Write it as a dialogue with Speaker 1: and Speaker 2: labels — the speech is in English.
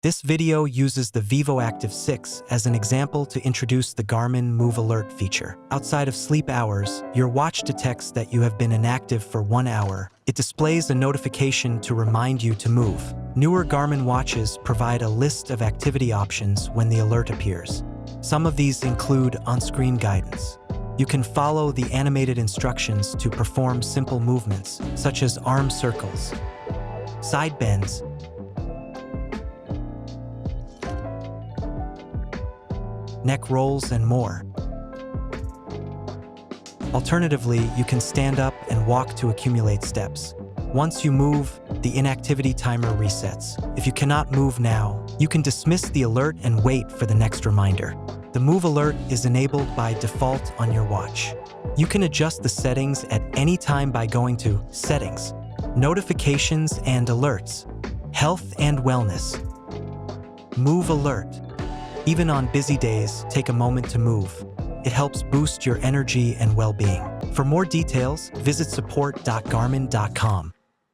Speaker 1: This video uses the vívoactive 6 as an example to introduce the Garmin Move Alert feature. Outside of sleep hours, your watch detects that you have been inactive for 1 hour. It displays a notification to remind you to move. Newer Garmin watches provide a list of activity options when the alert appears. Some of these include on-screen guidance. You can follow the animated instructions to perform simple movements, such as arm circles, side bends, neck rolls, and more. Alternatively, you can stand up and walk to accumulate steps. Once you move, the inactivity timer resets. If you cannot move now, you can dismiss the alert and wait for the next reminder. The Move Alert is enabled by default on your watch. You can adjust the settings at any time by going to Settings, Notifications and Alerts, Health and Wellness. Move Alert. Even on busy days, take a moment to move. It helps boost your energy and well-being. For more details, visit support.garmin.com.